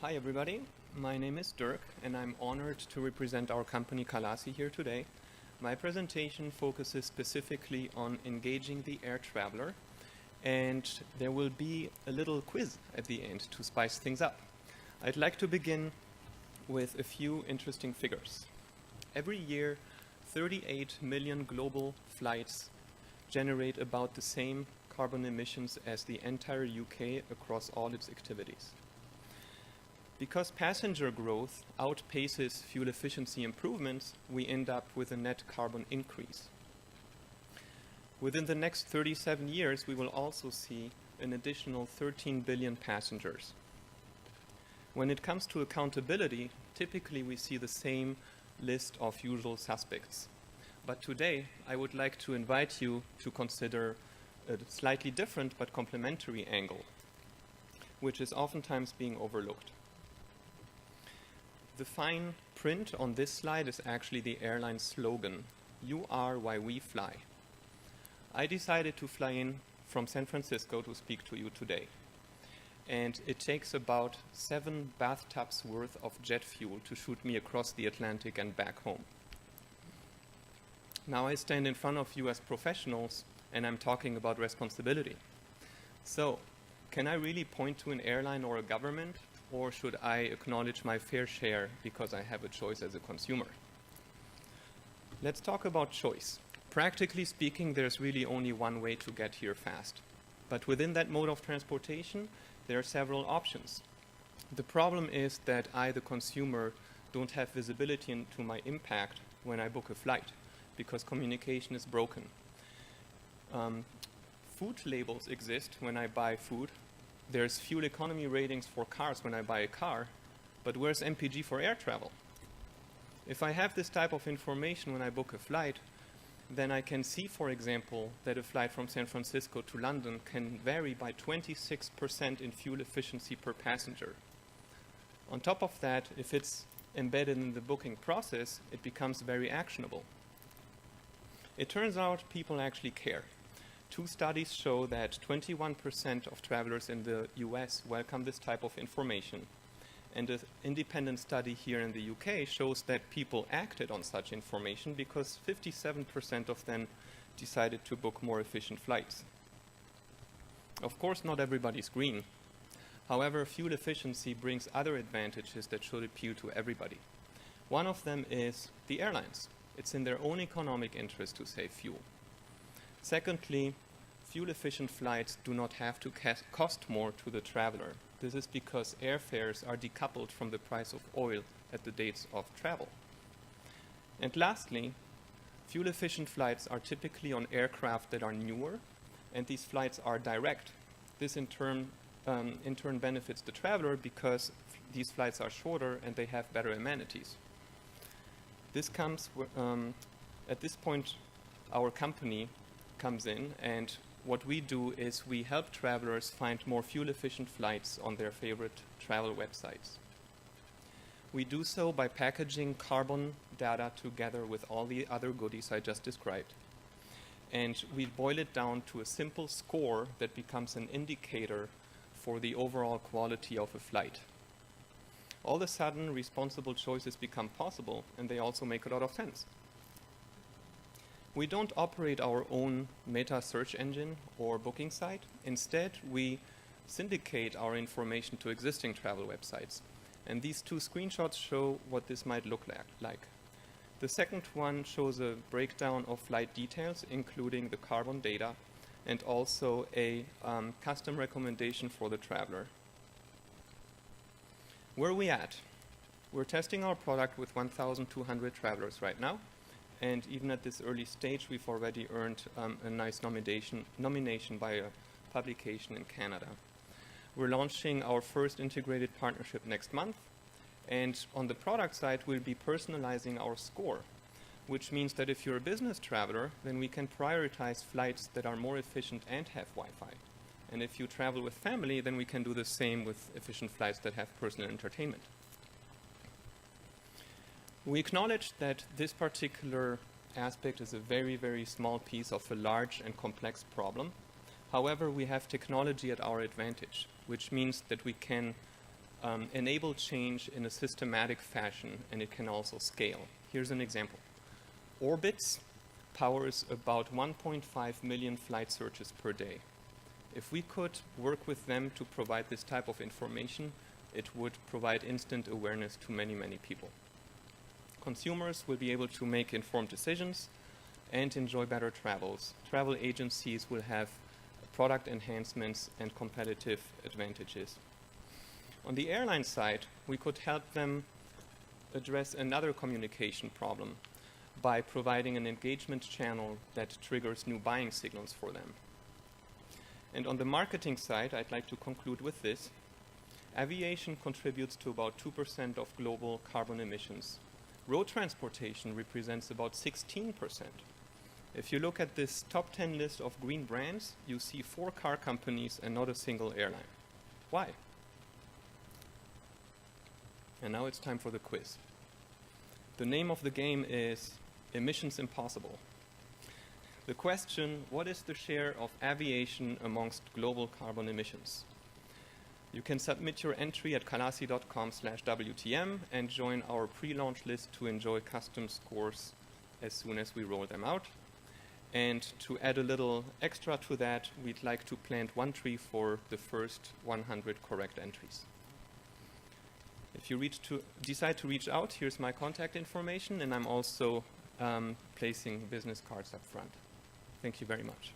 Hi everybody, my name is Dirk and I'm honored to represent our company Calasi here today. My presentation focuses specifically on engaging the air traveler, and there will be a little quiz at the end to spice things up. I'd like to begin with a few interesting figures. Every year 38 million global flights generate about the same carbon emissions as the entire UK across all its activities. Because passenger growth outpaces fuel efficiency improvements, we end up with a net carbon increase. Within the next 37 years, we will also see an additional 13 billion passengers. When it comes to accountability, typically we see the same list of usual suspects. But today, I would like to invite you to consider a slightly different but complementary angle, which is oftentimes being overlooked. The fine print on this slide is actually the airline slogan, "You are why we fly." I decided to fly in from San Francisco to speak to you today. And it takes about 7 bathtubs worth of jet fuel to shoot me across the Atlantic and back home. Now I stand in front of you as professionals and I'm talking about responsibility. So, can I really point to an airline or a government? Or should I acknowledge my fair share because I have a choice as a consumer? Let's talk about choice. Practically speaking, there's really only one way to get here fast. But within that mode of transportation, there are several options. The problem is that I, the consumer, don't have visibility into my impact when I book a flight because communication is broken. Food labels exist when I buy food. There's fuel economy ratings for cars when I buy a car, but where's MPG for air travel? If I have this type of information when I book a flight, then I can see, for example, that a flight from San Francisco to London can vary by 26% in fuel efficiency per passenger. On top of that, if it's embedded in the booking process, it becomes very actionable. It turns out people actually care. 2 studies show that 21% of travelers in the US welcome this type of information. And an independent study here in the UK shows that people acted on such information because 57% of them decided to book more efficient flights. Of course, not everybody's green. However, fuel efficiency brings other advantages that should appeal to everybody. One of them is the airlines. It's in their own economic interest to save fuel. Secondly, fuel-efficient flights do not have to cost more to the traveler. This is because airfares are decoupled from the price of oil at the dates of travel. And lastly, fuel-efficient flights are typically on aircraft that are newer, and these flights are direct. This in turn benefits the traveler because these flights are shorter and they have better amenities. This comes at this point, our company comes in, and what we do is we help travelers find more fuel-efficient flights on their favorite travel websites. We do so by packaging carbon data together with all the other goodies I just described. And we boil it down to a simple score that becomes an indicator for the overall quality of a flight. All of a sudden, responsible choices become possible, and they also make a lot of sense. We don't operate our own meta search engine or booking site. Instead, we syndicate our information to existing travel websites. And these 2 screenshots show what this might look like. The second one shows a breakdown of flight details, including the carbon data, and also a custom recommendation for the traveler. Where are we at? We're testing our product with 1,200 travelers right now. And even at this early stage, we've already earned a nice nomination by a publication in Canada. We're launching our first integrated partnership next month. And on the product side, we'll be personalizing our score, which means that if you're a business traveler, then we can prioritize flights that are more efficient and have Wi-Fi. And if you travel with family, then we can do the same with efficient flights that have personal entertainment. We acknowledge that this particular aspect is a very, very small piece of a large and complex problem. However, we have technology at our advantage, which means that we can enable change in a systematic fashion, and it can also scale. Here's an example. Orbitz powers about 1.5 million flight searches per day. If we could work with them to provide this type of information, it would provide instant awareness to many, many people. Consumers will be able to make informed decisions and enjoy better travels. Travel agencies will have product enhancements and competitive advantages. On the airline side, we could help them address another communication problem by providing an engagement channel that triggers new buying signals for them. And on the marketing side, I'd like to conclude with this. Aviation contributes to about 2% of global carbon emissions. Road transportation represents about 16%. If you look at this top 10 list of green brands, you see 4 car companies and not a single airline. Why? And now it's time for the quiz. The name of the game is Emissions Impossible. The question, what is the share of aviation amongst global carbon emissions? You can submit your entry at calasi.com/WTM and join our pre-launch list to enjoy custom scores as soon as we roll them out. And to add a little extra to that, we'd like to plant 1 tree for the first 100 correct entries. If you decide to reach out, here's my contact information, and I'm also placing business cards up front. Thank you very much.